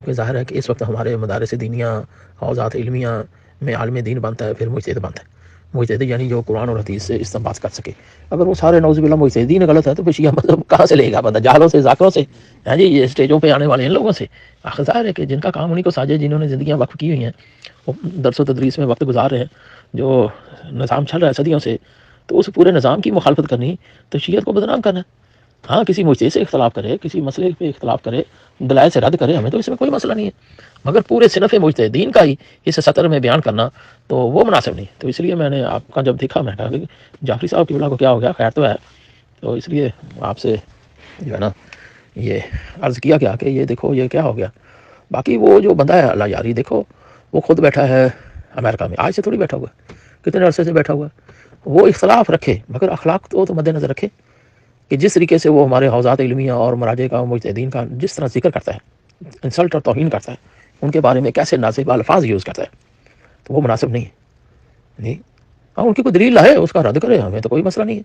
کہ ظاہر ہے کہ اس وقت ہمارے مدارس دینیہ حوزات علمیہ میں عالم دین بنتا ہے، پھر مجتہد بنتا ہے۔ مجتہد یعنی جو قرآن اور حدیث سے استنباط کر سکے۔ اگر وہ سارے نعوذ باللہ مجتہدین غلط ہے تو پھر شیعہ مذہب کہاں سے لے گا بندہ؟ جاہلوں سے، ذاکروں سے، ہاں جی، یہ اسٹیجوں پہ آنے والے ان لوگوں سے۔ آخر ظاہر ہے کہ جن کا کام انہیں کو ساجے، جنہوں نے زندگیاں وقف کی ہوئی ہیں، وہ درس و تدریس میں وقت گزار رہے ہیں، جو نظام چل رہا ہے صدیوں سے، تو اس پورے نظام کی مخالفت کرنی تو شیعت کو بدنام کرنا ہے۔ ہاں کسی مجتہد سے اختلاف کرے، کسی مسئلے پہ اختلاف کرے، دلائل سے رد کرے، ہمیں تو اس میں کوئی مسئلہ نہیں ہے، مگر پورے صنف مجتہدین کا ہی اس سطر میں بیان کرنا تو وہ مناسب نہیں۔ تو اس لیے میں نے آپ کا جب دیکھا، میں کہا کہ جعفری صاحب کی کو کیا ہو گیا، خیر تو ہے، تو اس لیے آپ سے جو ہے نا یہ عرض کیا گیا کہ یہ دیکھو یہ کیا ہو گیا۔ باقی وہ جو بندہ ہے اللہ یاری، دیکھو وہ خود بیٹھا ہے امریکہ میں، آج سے تھوڑی بیٹھا ہوا ہے، کتنے عرصے سے بیٹھا ہوا ہے۔ وہ اختلاف رکھے مگر اخلاق تو مد نظر رکھے کہ جس طریقے سے وہ ہمارے حوزات علمیہ اور مراجع کا، مجتہدین کا جس طرح ذکر کرتا ہے، انسلٹ اور توہین کرتا ہے، ان کے بارے میں کیسے نازیبا الفاظ یوز کرتا ہے، تو وہ مناسب نہیں ہے جی۔ ہاں ان کی کوئی دلیل ہے اس کا رد کرے، ہمیں تو کوئی مسئلہ نہیں ہے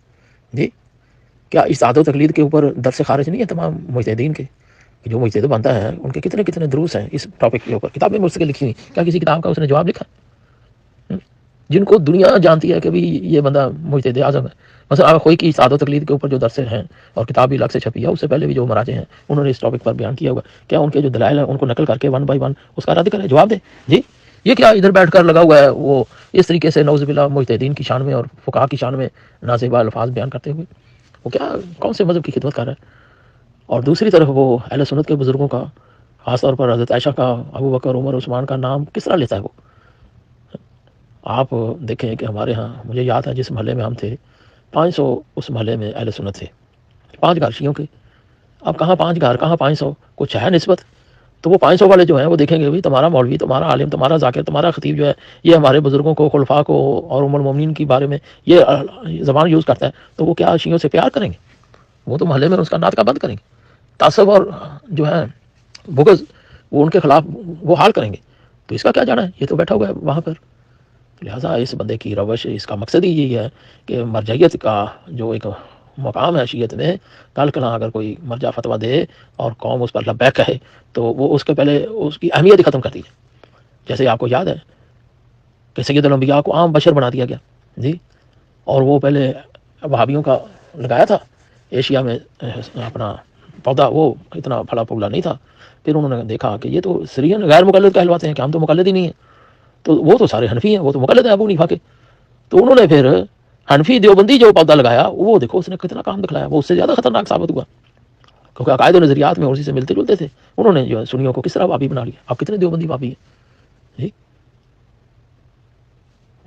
جی۔ کیا اس عادت و تقلید کے اوپر درس خارج نہیں ہے تمام مجتہدین کے؟ جو مجتہد بنتا ہے ان کے کتنے کتنے دروس ہیں اس ٹاپک کے اوپر، کتابیں مستقل لکھی ہوئی، کیا کسی کتاب کا اس نے جواب لکھا؟ جن کو دنیا جانتی ہے کہ بھی یہ بندہ مجتہد اعظم ہے۔ مثلا کوئی کی سعادت و تقلید کے اوپر جو درس ہیں اور کتاب بھی الگ سے چھپی ہے، اس سے پہلے بھی جو مراجع ہیں انہوں نے اس ٹاپک پر بیان کیا ہوا، کیا ان کے جو دلائل ہیں ان کو نقل کر کے ون بائی ون اس کا رد کرے، جواب دے جی۔ یہ کیا ادھر بیٹھ کر لگا ہوا ہے وہ اس طریقے سے نعوذ باللہ مجتہدین کی شان میں اور فقہا کی شان میں نازیبا الفاظ بیان کرتے ہوئے، وہ کیا کون سے مذہب کی خدمت کر رہا ہے؟ اور دوسری طرف وہ اہل سنت کے بزرگوں کا، خاص طور پر حضرت عائشہ کا، ابو بکر، عمر، عثمان کا نام کس طرح لیتا ہے وہ؟ آپ دیکھیں کہ ہمارے ہاں مجھے یاد ہے جس محلے میں ہم تھے 500 اس محلے میں اہل سنت تھے، 5 گھر شیعوں کے۔ اب کہاں 5 گھر، کہاں 500، کچھ ہے نسبت؟ تو وہ 500 والے جو ہیں وہ دیکھیں گے بھی تمہارا مولوی، تمہارا عالم، تمہارا ذاکر، تمہارا خطیب جو ہے یہ ہمارے بزرگوں کو، خلفاء کو اور ام المومنین کے بارے میں یہ زبان یوز کرتا ہے، تو وہ کیا شیعوں سے پیار کریں گے؟ وہ تو محلے میں اس کا ناطقہ بند کریں گے، تعصب اور جو ہے بغض وہ ان کے خلاف وہ حال کریں گے۔ تو اس کا کیا جانا ہے، یہ تو بیٹھا ہوا ہے وہاں پر۔ لہٰذا اس بندے کی روش، اس کا مقصد ہی یہی ہے کہ مرجعیت کا جو ایک مقام ہے شیعت میں، کل کلاں اگر کوئی مرجع فتویٰ دے اور قوم اس پر لبیک کہے تو وہ اس کے پہلے اس کی اہمیت ہی ختم کر دی جائے۔ جیسے آپ کو یاد ہے کہ سید الانبیاء کو عام بشر بنا دیا گیا جی، اور وہ پہلے وہابیوں کا لگایا تھا ایشیا میں اپنا پودا، وہ اتنا پھلا پھولا نہیں تھا، پھر انہوں نے دیکھا کہ یہ تو سرین غیر مقلد کہلواتے ہیں کہ ہم تو مقلد ہی نہیں ہیں، تو وہ تو سارے حنفی ہیں، وہ تو مقلد ہیں ابو حنیفہ کے، تو انہوں نے پھر حنفی دیوبندی جو پودا لگایا وہ دیکھو اس نے کتنا کام دکھلایا، وہ اس سے زیادہ خطرناک ثابت ہوا، کیونکہ عقائد و نظریات میں اسی سے ملتے جلتے تھے۔ انہوں نے جو ہے سنیوں کو کس طرح وابی بنا لیا، اب کتنے دیوبندی وابی ہیں جی۔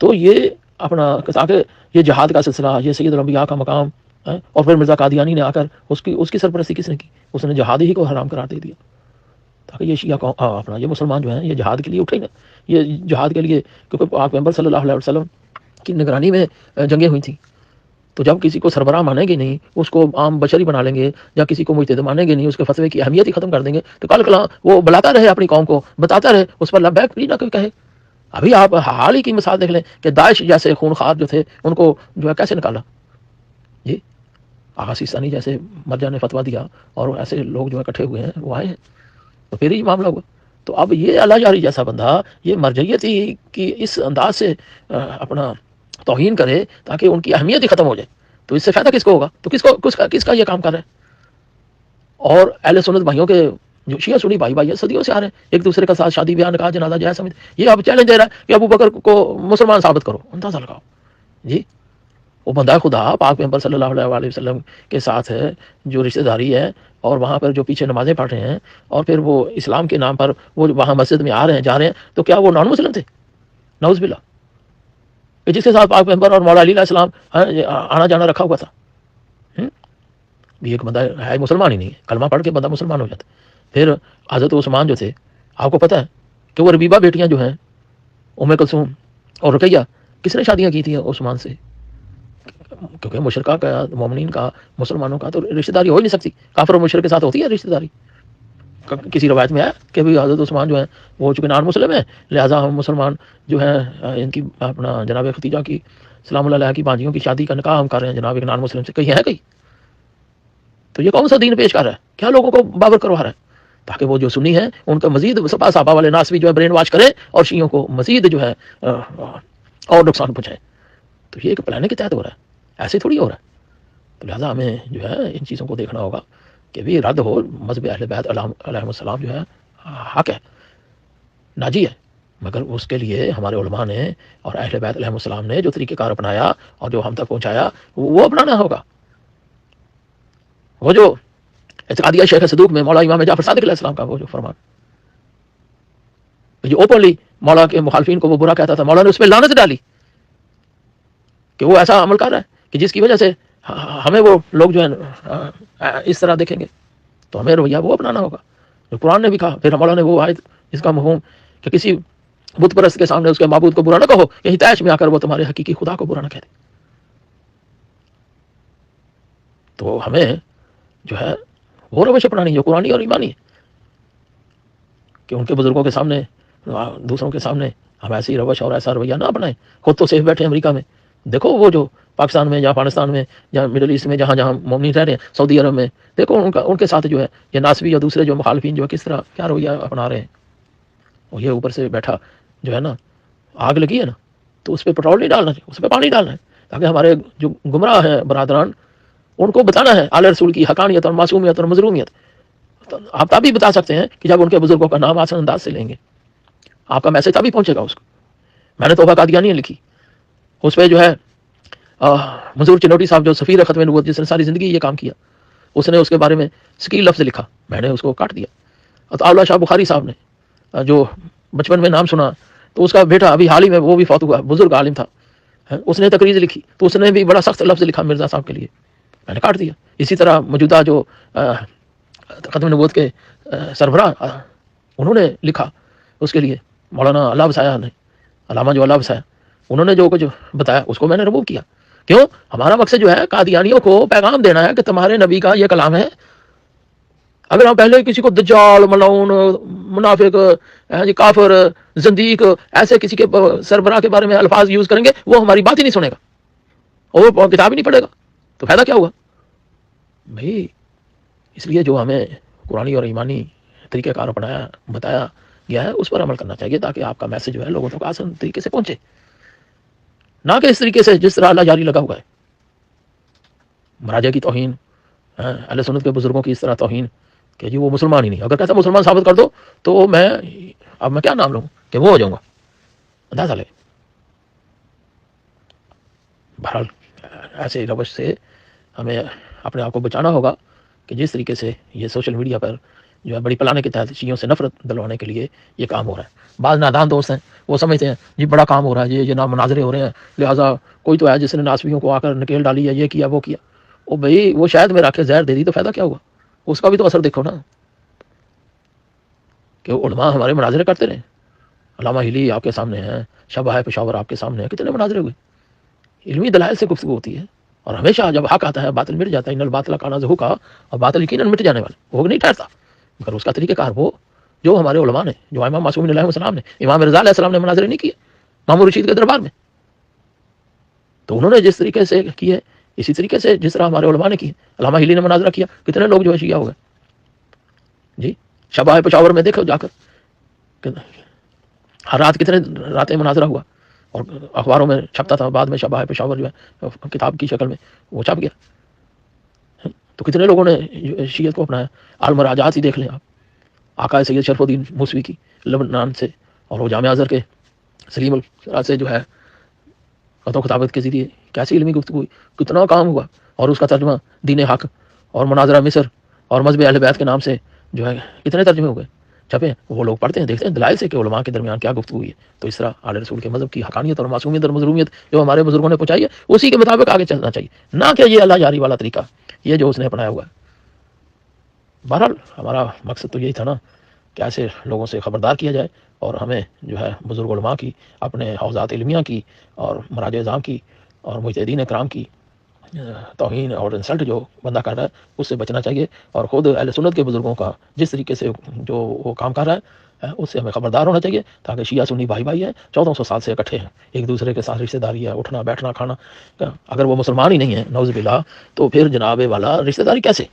تو یہ اپنا تاکہ یہ جہاد کا سلسلہ، یہ سید الانبیاء کا مقام ہے، اور پھر مرزا قادیانی نے آ کر اس کی سرپرستی کس نے کی؟ اس نے جہاد ہی کو حرام قرار دے دیا، تاکہ یہ شیعہ قوم اپنا یہ مسلمان جو ہیں یہ جہاد کے لیے اٹھے نا، یہ جہاد کے لیے، کیونکہ پاک پیغمبر صلی اللہ علیہ وسلم کی نگرانی میں جنگیں ہوئی تھیں، تو جب کسی کو سربراہ مانیں گے نہیں، اس کو عام بشری بنا لیں گے، یا کسی کو مجتہد مانیں گے نہیں، اس کے فتوے کی اہمیت ہی ختم کر دیں گے، تو کل کلاں وہ بلاتا رہے اپنی قوم کو، بتاتا رہے، اس پر لبیک بھی نہ کوئی کہے۔ ابھی آپ حال ہی کی مثال دیکھ لیں کہ داعش جیسے خونخوار جو تھے ان کو جو ہے کیسے نکالا جی، آغا سیستانی جیسے مرجع نے فتویٰ دیا اور ایسے لوگ جو اکٹھے ہوئے ہیں وہ آئے ہیں، تو پھر ہی معاملہ ہوا۔ تو اب یہ اللہ جاری جیسا بندہ یہ مرجعیت ہی کی اس انداز سے اپنا توہین کرے تاکہ ان کی اہمیت ہی ختم ہو جائے، تو اس سے فائدہ کس کو ہوگا؟ تو کس کا یہ کام کر رہا ہے؟ اور اہل سنت بھائیوں کے جو شیعہ سنی بھائی بھائی صدیوں سے آ رہے ہیں ایک دوسرے کا ساتھ شادی بیاہ نکاح جنازہ جائز سمجھ، یہ اب چیلنج دے رہا ہے کہ ابو بکر کو مسلمان ثابت کرو، اندازہ لگاؤ جی۔ وہ بندہ خدا پاک پیغمبر صلی اللہ علیہ وسلم کے ساتھ ہے جو رشتہ داری ہے، اور وہاں پر جو پیچھے نمازیں پڑھ رہے ہیں، اور پھر وہ اسلام کے نام پر وہ وہاں مسجد میں آ رہے ہیں جا رہے ہیں، تو کیا وہ نان مسلم تھے؟ نعوذ باللہ، کہ جس کے ساتھ پاک پیغمبر اور مولا علی علیہ السلام آنا جانا رکھا ہوا تھا۔ بھی ایک بندہ ہے مسلمان ہی نہیں ہے، کلمہ پڑھ کے بندہ مسلمان ہو جاتا ہے۔ پھر حضرت عثمان جو تھے، آپ کو پتہ ہے کہ وہ ربیبہ بیٹیاں جو ہیں ام کلثوم اور رقیہ، کس نے شادیاں کی تھیں عثمان سے؟ کیونکہ مشرکہ کا، مومنین کا، مسلمانوں کا تو رشتہ داری ہو ہی نہیں سکتی، کافر اور مشرک کے ساتھ ہوتی ہے رشتہ داری۔ کسی روایت میں ہے کہ بھی حضرت عثمان جو ہیں وہ چونکہ نان مسلم ہیں، لہٰذا ہم مسلمان جو ہیں ان کی اپنا جناب ختیجہ کی سلام اللہ علیہ کی بانجیوں کی شادی کا نکاح ہم کر رہے ہیں جناب ایک نان مسلم سے، کہیں ہے کہیں؟ تو یہ کون سا دین پیش کر رہا ہے؟ کیا لوگوں کو باور کروا رہا ہے؟ تاکہ وہ جو سنی ہیں ان کا مزید سپا صحابہ والے ناسبی جو ہے برین واش کریں اور شیعوں کو مزید جو ہے اور نقصان پہنچائیں. تو یہ ایک پلاننگ کے تحت ہو رہا ہے، ایسے تھوڑی ہو رہا ہے. تو لہٰذا ہمیں جو ہے ان چیزوں کو دیکھنا ہوگا کہ بھی رد ہو. مذہب اہل بیت علیہ السلام جو ہے حق ہے، ناجی ہے، مگر اس کے لیے ہمارے علماء نے اور اہل بیت علیہ السلام نے جو طریقہ کار اپنایا اور جو ہم تک پہنچایا وہ اپنانا ہوگا. وہ جو اعتقادیہ شیخ صدوق میں مولا امام جعفر صادق علیہ السلام کا وہ جو فرمان، جو اوپنلی مولا کے مخالفین کو وہ برا کہتا تھا، مولا نے اس پہ لعنت ڈالی کہ وہ ایسا عمل کر رہا ہے کہ جس کی وجہ سے ہمیں وہ لوگ جو ہے اس طرح دیکھیں گے. تو ہمیں رویہ وہ اپنانا ہوگا جو قرآن نے بھی کہا. پھر مولا نے وہ آیت جس کا مفہوم کہ کسی بت پرست کے سامنے اس کے معبود کو برا نہ کہو، یہی تیش میں آ کر وہ تمہارے حقیقی خدا کو برا نہ کہہ دے. تو ہمیں جو ہے وہ روش اپنانی جو قرآنی اور ایمانی ہے کہ ان کے بزرگوں کے سامنے دوسروں کے سامنے ہم ایسی روش اور ایسا رویہ نہ اپنائیں. خود تو سیف بیٹھے امریکہ میں، دیکھو وہ جو پاکستان میں یا افغانستان میں یا مڈل ایسٹ میں جہاں جہاں مومنین رہ رہے ہیں، سعودی عرب میں، دیکھو ان کے ساتھ جو ہے یہ ناسبی یا دوسرے جو مخالفین جو ہے کس طرح کیا رویہ اپنا رہے ہیں. اور یہ اوپر سے بیٹھا جو ہے نا آگ لگی ہے نا تو اس پہ پیٹرول نہیں ڈالنا چاہیے، اس پہ پانی ڈالنا ہے تاکہ ہمارے جو گمراہ ہیں برادران ان کو بتانا ہے اعلی رسول کی حقانیت اور معصومیت اور مظلومیت. تو آپ تبھی بتا سکتے ہیں کہ جب ان کے بزرگوں کا نام آسان انداز سے لیں گے، آپ کا میسج تبھی پہنچے گا اس کو. میں نے توبہ قادیانیہ لکھی، اس پہ جو ہے منظور چنوٹی صاحب جو سفیر ختم نبوت جس نے ساری زندگی یہ کام کیا، اس نے اس کے بارے میں سکیل لفظ لکھا، میں نے اس کو کاٹ دیا. عطاء شاہ بخاری صاحب نے جو بچپن میں نام سنا تو اس کا بیٹا ابھی حال ہی میں وہ بھی فوت ہوا، بزرگ عالم تھا، اس نے تقریر لکھی تو اس نے بھی بڑا سخت لفظ لکھا مرزا صاحب کے لیے، میں نے کاٹ دیا. اسی طرح موجودہ جو ختم نبوت کے سربراہ انہوں نے لکھا اس کے لیے، مولانا اللہ وسایا نے، علامہ جو اللہ وسایا، انہوں نے جو کچھ بتایا اس کو میں نے رموو کیا. کیوں؟ ہمارا مقصد جو ہے قادیانیوں کو پیغام دینا ہے کہ تمہارے نبی کا یہ کلام ہے. اگر ہم پہلے کسی کو دجال، ملعون، منافق، کافر، زندیق ایسے کسی کے سربراہ کے بارے میں الفاظ یوز کریں گے وہ ہماری بات ہی نہیں سنے گا اور وہ کتاب ہی نہیں پڑھے گا، تو فائدہ کیا ہوگا بھائی. اس لیے جو ہمیں قرآنی اور ایمانی طریقہ کار اپنایا بتایا گیا ہے اس پر عمل کرنا چاہیے تاکہ آپ کا میسج جو ہے لوگوں تک آسان طریقے سے پہنچے، نہ کہ اس طریقے سے جس طرح اللہ جاری لگا ہوا ہے. مراجع کی توہین، اہل سنت کے بزرگوں کی اس طرح توہین کہ جی وہ مسلمان ہی نہیں، اگر کہتا مسلمان ثابت کر دو تو میں کیا نام لوں کہ وہ ہو جاؤں گا، اندازہ لے. بہرحال ایسے روش سے ہمیں اپنے آپ کو بچانا ہوگا کہ جس طریقے سے یہ سوشل میڈیا پر جو ہے بڑی پلانے کے تحت شیعوں سے نفرت دلوانے کے لیے یہ کام ہو رہا ہے. بعض نادان دوست ہیں وہ سمجھتے ہیں جی بڑا کام ہو رہا ہے، یہ جناب مناظرے ہو رہے ہیں، لہٰذا کوئی تو ہے جس نے ناسبیوں کو آ کر نکیل ڈالی ہے، یہ کیا وہ کیا. او بھائی وہ شاید میں رکھ کے زہر دے دی تو فائدہ کیا ہوا، اس کا بھی تو اثر دیکھو نا کہ علماء ہمارے مناظرے کرتے رہے. علامہ ہلی آپ کے سامنے ہیں، شبہ پشاور آپ کے سامنے ہیں، کتنے مناظرے ہوئے. علمی دلائل سے گفتگو ہوتی ہے اور ہمیشہ جب حق آتا ہے باطل مٹ جاتا ہے. ان الباطل کان زہوقا، اور باطل یقیناً مٹ جانے والا، وہ نہیں ٹھہرتا. مگر اس کا طریقہ کار وہ جو ہمارے علماء نے، جو امام معصومین علیہ السلام نے، امام رضا علیہ السلام نے مناظرے نہیں کیے مامون رشید کے دربار میں، تو انہوں نے جس طریقے سے کیے اسی طریقے سے جس طرح ہمارے علماء نے کیے. علامہ ہلی نے مناظرہ کیا، کتنے لوگ جو ہے شیعہ ہو گئے جی. شبہ پشاور میں دیکھو جا کر ہر رات کتنے راتیں مناظرہ ہوا اور اخباروں میں چھپتا تھا، بعد میں شبہ پشاور جو ہے کتاب کی شکل میں وہ چھپ گیا. تو کتنے لوگوں نے شیعت کو اپنایا. المراجعات ہی دیکھ لیں آپ، آقا سید شرف الدین موسوی کی لبنان سے، اور وہ جامعہ ازہر کے سلیم الفرا سے جو ہے خط و خطابت کے ذریعے کیسی علمی گفتگو ہوئی، کتنا کام ہوا. اور اس کا ترجمہ دین حق اور مناظرہ مصر اور مذہب اہل بیت کے نام سے جو ہے کتنے ترجمے ہو گئے، چھپے. وہ لوگ پڑھتے ہیں دیکھتے ہیں دلائل سے کہ علماء کے درمیان کیا گفتگو ہوئی ہے. تو اس طرح اعلی رسول کے مذہب کی حقانیت اور معصومیت اور مظلومیت جو ہمارے بزرگوں نے پہنچائی ہے اسی کے مطابق آگے چلنا چاہیے، نہ کہ یہ اللہ جاری والا طریقہ یہ جو اس نے اپنایا ہوا ہے. بہرحال ہمارا مقصد تو یہی تھا نا کہ ایسے لوگوں سے خبردار کیا جائے اور ہمیں جو ہے بزرگ علماء کی، اپنے حوزات علمیہ کی اور مراجع اعظام کی اور مجتہدین اکرام کی توہین اور انسلٹ جو بندہ کر رہا ہے اس سے بچنا چاہیے. اور خود اہل سنت کے بزرگوں کا جس طریقے سے جو وہ کام کر رہا ہے اس سے ہمیں خبردار ہونا چاہیے تاکہ شیعہ سنی بھائی بھائی ہیں، 1400 سال سے اکٹھے ہیں، ایک دوسرے کے ساتھ رشتہ داری ہے، اٹھنا بیٹھنا کھانا. اگر وہ مسلمان ہی نہیں ہیں نعوذ باللہ تو پھر جناب والا رشتہ داری کیسے؟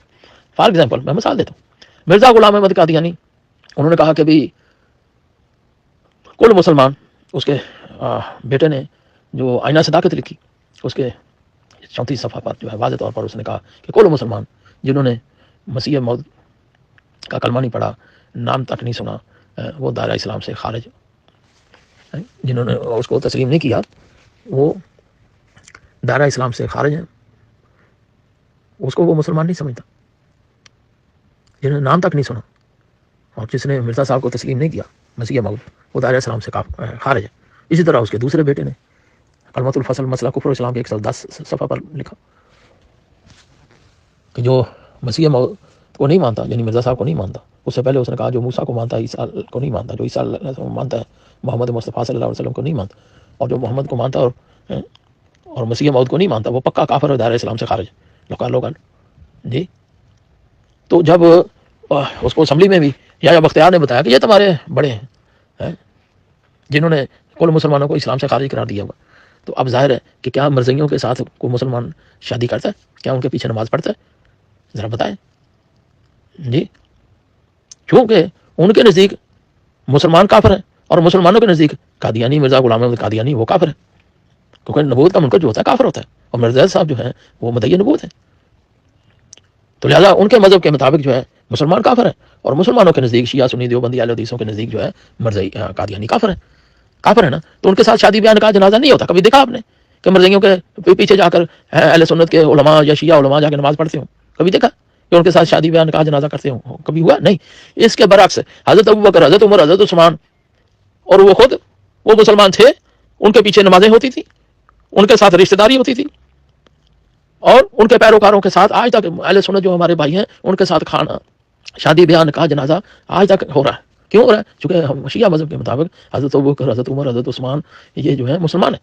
فار ایگزامپل میں مثال دیتا ہوں، مرزا غلام احمد قادیانی انہوں نے کہا کہ بھی کل مسلمان، اس کے بیٹے نے جو آئینہ صداقت لکھی، اس کے 34 صفحہ پر جو ہے واضح طور پر اس نے کہا کہ کل مسلمان جنہوں نے مسیح موعود کا کلمہ نہیں پڑھا، نام تک نہیں سنا، وہ دائرہ اسلام سے خارج ہیں۔ جنہوں نے اس کو تسلیم نہیں کیا وہ دائرہ اسلام سے خارج ہیں، اس کو وہ مسلمان نہیں سمجھتا۔ جنہوں نے نام تک نہیں سنا اور جس نے مرزا صاحب کو تسلیم نہیں کیا مسیح موعود، وہ دائرہ اسلام سے خارج ہے۔ اسی طرح اس کے دوسرے بیٹے نے کلمۃ الفصل مسئلہ کفر و اسلام کے 110 صفحہ پر لکھا کہ جو مسیح موعود کو نہیں مانتا، یعنی مرزا صاحب کو نہیں مانتا، اس سے پہلے اس نے کہا جو موسیٰ کو مانتا ہے عیسیٰ کو نہیں مانتا، جو عیسیٰ کو مانتا ہے محمد مصطفیٰ صلی اللہ علیہ وسلم کو نہیں مانتا، اور جو محمد کو مانتا اور مسیح موعود کو نہیں مانتا وہ پکا کافر اور دائرہ اسلام سے خارج ہے۔ لوگان جی، تو جب اس کو اسمبلی میں بھی یا بختیار نے بتایا کہ یہ تمہارے بڑے ہیں جنہوں نے کل مسلمانوں کو اسلام سے خارج قرار دیا ہوا، تو اب ظاہر ہے کہ کیا مرزائیوں کے ساتھ کوئی مسلمان شادی کرتا ہے؟ کیا ان کے پیچھے نماز پڑھتا ہے؟ ذرا بتائیں جی، کیونکہ ان کے نزدیک مسلمان کافر ہیں اور مسلمانوں کے نزدیک قادیانی مرزا غلام احمد قادیانی وہ کافر ہے، کیونکہ نبوت کا منکر جو ہوتا ہے کافر ہوتا ہے، اور مرزا صاحب جو ہیں وہ مدعی نبوت ہیں، تو لہٰذا ان کے مذہب کے مطابق جو ہے مسلمان کافر ہیں، اور مسلمانوں کے نزدیک شیعہ سنی دیوبندی اہل حدیثوں کے نزدیک جو ہے مرزائی قادیانی کافر ہے نا۔ تو ان کے ساتھ شادی بیاہ نکاح جنازہ نہیں ہوتا۔ کبھی دیکھا آپ نے کہ مرزائیوں کے پیچھے جا کر اہل سنت کے علماء یا شیعہ علماء جا کے نماز پڑھتے ہوں؟ کبھی دیکھا کہ ان کے ساتھ شادی بیاہ نکاح جنازہ کرتے ہوں؟ کبھی ہوا نہیں۔ اس کے برعکس حضرت ابوبکر، حضرت عمر، حضرت عثمان، اور وہ خود وہ مسلمان تھے، ان کے پیچھے نمازیں ہوتی تھی، ان کے ساتھ رشتہ داری ہوتی تھی، اور ان کے پیروکاروں کے ساتھ آج تک اہل سنت جو ہمارے بھائی ہیں ان کے ساتھ کھانا، شادی بیاہ نکاح جنازہ آج تک ہو رہا ہے۔ کیوں ہو رہا ہے؟ چونکہ ہم شیعہ مذہب کے مطابق حضرت ابوبکر، حضرت عمر، حضرت عثمان یہ جو ہیں مسلمان ہیں،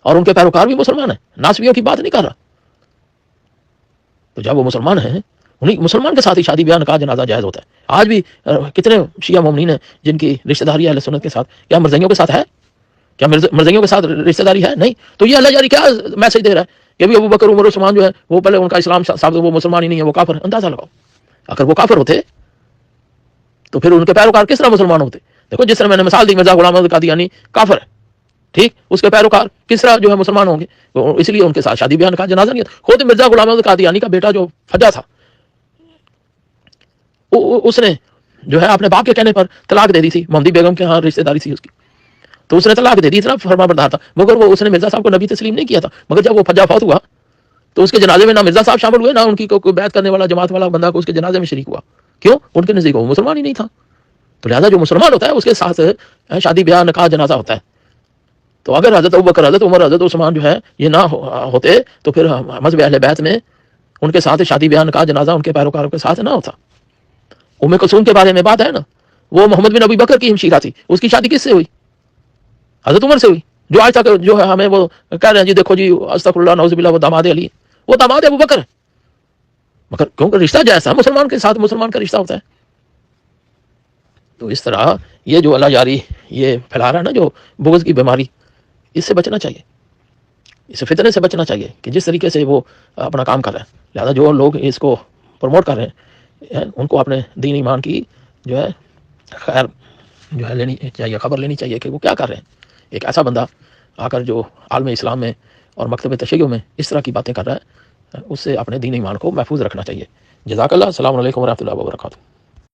اور ان کے پیروکار بھی مسلمان ہیں، ناسبیوں کی بات نہیں کر رہا۔ تو جب وہ مسلمان ہیں انہیں مسلمان کے ساتھ ہی شادی بیاہ نکاح جنازہ جائز ہوتا ہے۔ آج بھی کتنے شیعہ مومنین ہیں جن کی رشتہ داری اہل سنت کے ساتھ، کیا مرزائیوں کے ساتھ ہے؟ کیا مرزائیوں کے ساتھ رشتہ داری ہے؟ نہیں۔ تو یہ اللہ جاری کیا میسج دے رہا ہے کہ ابھی ابوبکر، عمر، عثمان جو ہے وہ پہلے ان کا اسلام ثابت، وہ مسلمان ہی نہیں ہے، وہ کافر ہے۔ اندازہ لگاؤ، اگر وہ کافر ہوتے تو پھر ان کے پیروکار کس طرح مسلمان ہوتے؟ دیکھو جس طرح میں نے مثال دی، مرزا غلام احمد قادیانی کافر ہے، ٹھیک، اس کے پیروکار کس طرح جو ہے مسلمان ہوں گے؟ اس لیے ان کے ساتھ شادی بیاہ نکاح جنازہ نہیں ہے۔ خود مرزا غلام احمد قادیانی کا بیٹا جو فجا تھا، اس نے جو ہے اپنے باپ کے کہنے پر طلاق دے دی تھی، محمدی بیگم کے ہاں رشتہ داری تھی اس کی، تو اس نے طلاق دے دی، اتنا فرما بردار تھا، مگر وہ اس نے مرزا صاحب کو نبی تسلیم نہیں کیا تھا۔ مگر جب وہ فجا فوت ہوا تو اس کے جنازے میں نہ مرزا صاحب شامل ہوئے، نہ ان کی کوئی بیعت کرنے والا جماعت والا بندہ کو اس کے جنازے میں شریک ہوا۔ کیوں؟ ان کے نزدیک وہ مسلمان ہی نہیں تھا۔ تو لہٰذا جو مسلمان ہوتا ہے اس کے ساتھ شادی بیاہ نکاح جنازہ ہوتا ہے۔ تو اگر حضرت ابوبکر، حضرت عمر، حضرت عثمان جو ہے یہ نہ ہوتے تو پھر مذہب اہل بیت میں ان کے ساتھ شادی بیاہ نکاح جنازہ ان کے پیروکاروں کے ساتھ نہ ہوتا۔ ام کلثوم کے بارے میں بات ہے نا، وہ محمد بن ابی بکر کی ہمشیرہ تھی، اس کی شادی کس سے ہوئی؟ حضرت عمر سے ہوئی، جو آج تک جو ہے ہمیں وہ کہہ رہے ہیں جی دیکھو جی استغفر اللہ نعوذ باللہ وہ داماد علی، وہ داماد ابو بکر ہے، مگر کیونکہ رشتہ جیسا مسلمان کے ساتھ مسلمان کا رشتہ ہوتا ہے۔ تو اس طرح یہ جو اللہ جاری یہ پھیلا رہا ہے نا جو بغض کی بیماری، اس سے بچنا چاہیے، اس فتنے سے بچنا چاہیے کہ جس طریقے سے وہ اپنا کام کر رہے ہیں۔ لہذا جو لوگ اس کو پروموٹ کر رہے ہیں ان کو اپنے دین ایمان کی جو ہے خیر جو ہے لینی چاہیے، خبر لینی چاہیے کہ وہ کیا کر رہے ہیں۔ ایک ایسا بندہ آ کر جو عالم اسلام میں اور مکتب تشیع میں اس طرح کی باتیں کر رہا ہے، اس سے اپنے دین ایمان کو محفوظ رکھنا چاہیے۔ جزاک اللہ، السلام علیکم ورحمۃ اللہ وبرکاتہ۔